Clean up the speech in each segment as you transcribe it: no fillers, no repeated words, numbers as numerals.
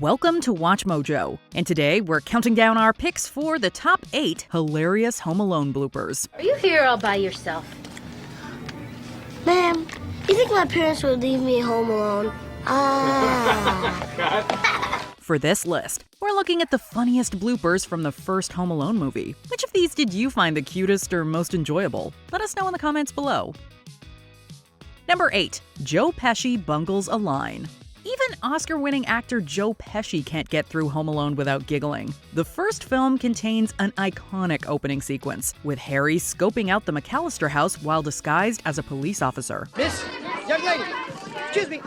Welcome to Watch Mojo, and today we're counting down our picks for the top 8 hilarious Home Alone bloopers. Are you here all by yourself? Ma'am, you think my parents would leave me home alone? For this list, we're looking at the funniest bloopers from the first Home Alone movie. Which of these did you find the cutest or most enjoyable? Let us know in the comments below. Number 8. Joe Pesci Bungles a Line. Even Oscar-winning actor Joe Pesci can't get through Home Alone without giggling. The first film contains an iconic opening sequence, with Harry scoping out the McAllister house while disguised as a police officer. Miss, young lady, excuse me,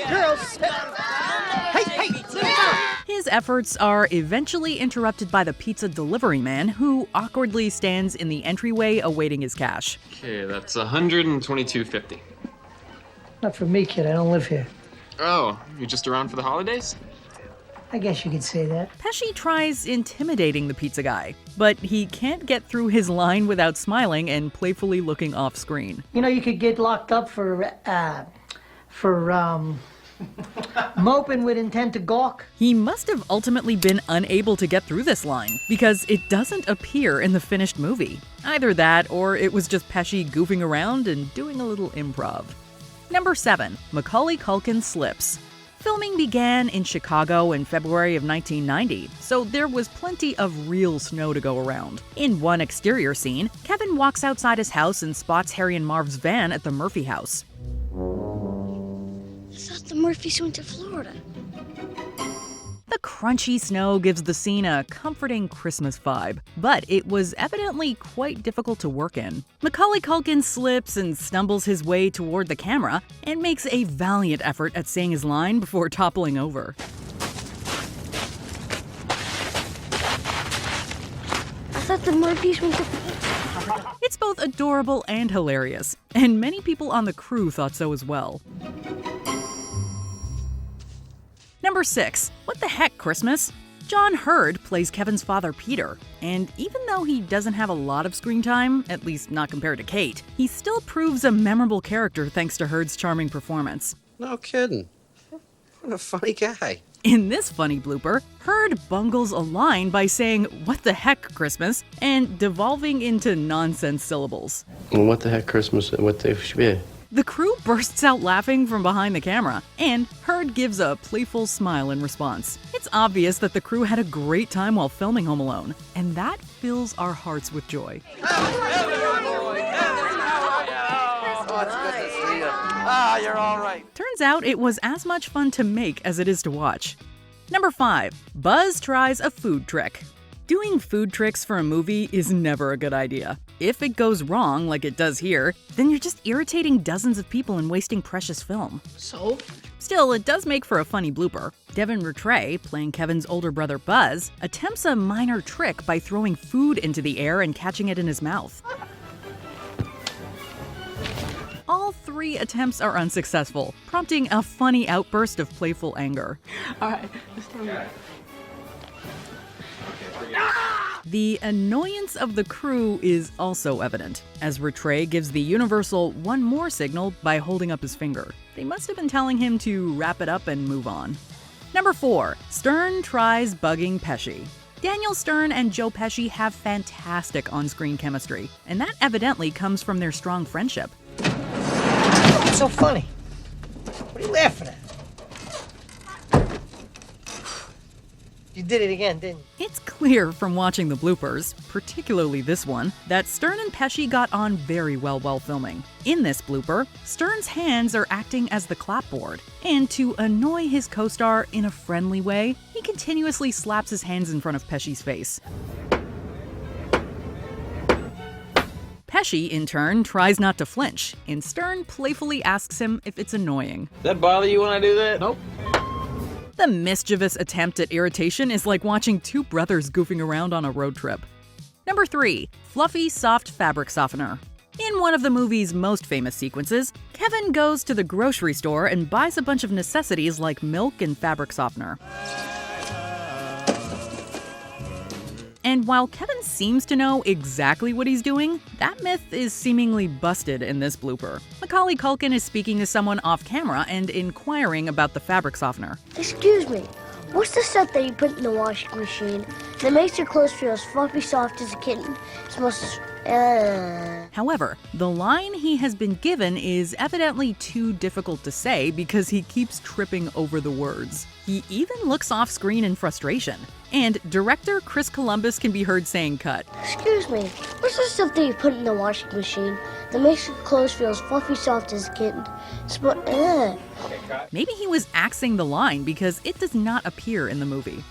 girls, hey, sit down. His efforts are eventually interrupted by the pizza delivery man, who awkwardly stands in the entryway awaiting his cash. Okay, that's $122.50. Not for me, kid, I don't live here. Oh, you're just around for the holidays? I guess you could say that. Pesci tries intimidating the pizza guy, but he can't get through his line without smiling and playfully looking off screen. You know, you could get locked up for moping with intent to gawk. He must have ultimately been unable to get through this line, because it doesn't appear in the finished movie. Either that, or it was just Pesci goofing around and doing a little improv. Number 7. Macaulay Culkin Slips. Filming began in Chicago in February of 1990, so there was plenty of real snow to go around. In one exterior scene, Kevin walks outside his house and spots Harry and Marv's van at the Murphy house. I thought the Murphys went to Florida. The crunchy snow gives the scene a comforting Christmas vibe, but it was evidently quite difficult to work in. Macaulay Culkin slips and stumbles his way toward the camera and makes a valiant effort at saying his line before toppling over. I thought the Murphys went to... It's both adorable and hilarious, and many people on the crew thought so as well. Number 6. What the heck, Christmas? John Hurd plays Kevin's father, Peter, and even though he doesn't have a lot of screen time, at least not compared to Kate, he still proves a memorable character thanks to Hurd's charming performance. No kidding. What a funny guy. In this funny blooper, Hurd bungles a line by saying, "What the heck, Christmas?" and devolving into nonsense syllables. Well, what the heck, Christmas? What the yeah. The crew bursts out laughing from behind the camera, and Hurd gives a playful smile in response. It's obvious that the crew had a great time while filming Home Alone, and that fills our hearts with joy. Oh, it's good to see you. Ah, you're all right. Turns out it was as much fun to make as it is to watch. Number 5. Buzz tries a food trick. Doing food tricks for a movie is never a good idea. If it goes wrong, like it does here, then you're just irritating dozens of people and wasting precious film. So? Still, it does make for a funny blooper. Devin Rattray, playing Kevin's older brother Buzz, attempts a minor trick by throwing food into the air and catching it in his mouth. All 3 attempts are unsuccessful, prompting a funny outburst of playful anger. All right, let's do it. The annoyance of the crew is also evident, as Rattray gives the universal one more signal by holding up his finger. They must have been telling him to wrap it up and move on. Number 4. Stern tries bugging Pesci. Daniel Stern and Joe Pesci have fantastic on-screen chemistry, and that evidently comes from their strong friendship. What's so funny? What are you laughing at? You did it again, didn't you? It's clear from watching the bloopers, particularly this one, that Stern and Pesci got on very well while filming. In this blooper, Stern's hands are acting as the clapboard, and to annoy his co-star in a friendly way, he continuously slaps his hands in front of Pesci's face. Pesci, in turn, tries not to flinch, and Stern playfully asks him if it's annoying. Does that bother you when I do that? Nope. The mischievous attempt at irritation is like watching 2 brothers goofing around on a road trip. Number 3. Fluffy Soft Fabric Softener. In one of the movie's most famous sequences, Kevin goes to the grocery store and buys a bunch of necessities like milk and fabric softener. And while Kevin seems to know exactly what he's doing, that myth is seemingly busted in this blooper. Macaulay Culkin is speaking to someone off camera and inquiring about the fabric softener. Excuse me, What's the stuff that you put in the washing machine that makes your clothes feel as fluffy soft as a kitten? It smells. However, the line he has been given is evidently too difficult to say because he keeps tripping over the words. He even looks off screen in frustration. And director Chris Columbus can be heard saying cut. Excuse me, what's the stuff that you put in the washing machine that makes your clothes feel as fluffy soft as a kitten? Maybe he was axing the line because it does not appear in the movie.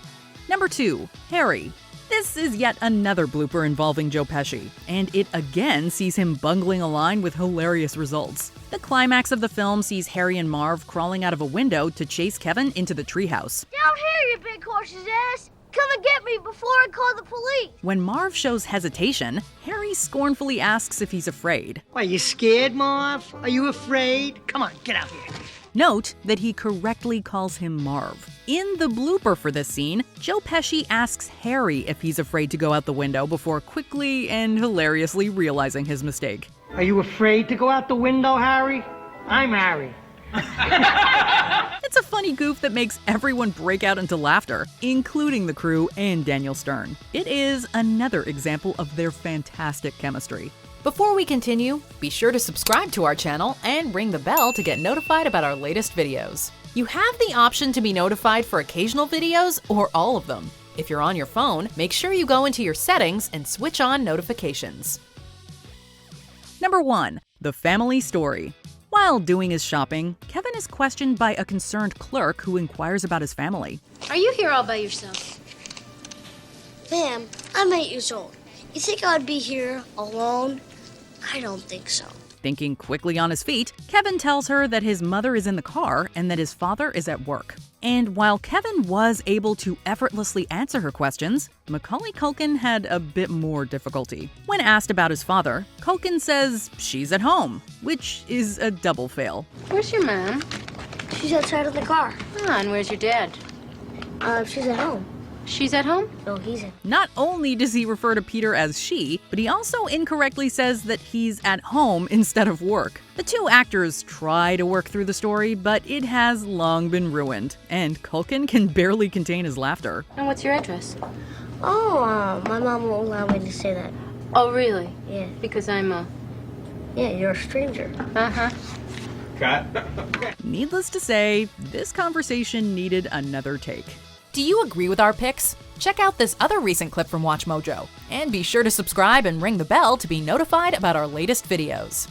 Number 2, Harry. This is yet another blooper involving Joe Pesci, and it again sees him bungling a line with hilarious results. The climax of the film sees Harry and Marv crawling out of a window to chase Kevin into the treehouse. Down here, you big horse's ass! Come and get me before I call the police! When Marv shows hesitation, Harry scornfully asks if he's afraid. Are you scared, Marv? Are you afraid? Come on, get out here. Note that he correctly calls him Marv. In the blooper for this scene, Joe Pesci asks Harry if he's afraid to go out the window before quickly and hilariously realizing his mistake. Are you afraid to go out the window, Harry? I'm Harry. It's a funny goof that makes everyone break out into laughter, including the crew and Daniel Stern. It is another example of their fantastic chemistry. Before we continue, be sure to subscribe to our channel and ring the bell to get notified about our latest videos. You have the option to be notified for occasional videos or all of them. If you're on your phone, make sure you go into your settings and switch on notifications. Number 1, The Family Story. While doing his shopping, Kevin is questioned by a concerned clerk who inquires about his family. Are you here all by yourself? Ma'am, I'm 8 years old. You think I'd be here alone? I don't think so. Thinking quickly on his feet, Kevin tells her that his mother is in the car and that his father is at work. And while Kevin was able to effortlessly answer her questions, Macaulay Culkin had a bit more difficulty. When asked about his father, Culkin says she's at home, which is a double fail. Where's your mom? She's outside of the car. Ah, and where's your dad? She's at home. She's at home? No, he's in. Not only does he refer to Peter as she, but he also incorrectly says that he's at home instead of work. The two actors try to work through the story, but it has long been ruined, and Culkin can barely contain his laughter. And what's your address? Oh, my mom won't allow me to say that. Oh, really? Yeah. Because I'm a... Yeah, you're a stranger. Uh-huh. Needless to say, this conversation needed another take. Do you agree with our picks? Check out this other recent clip from WatchMojo, and be sure to subscribe and ring the bell to be notified about our latest videos.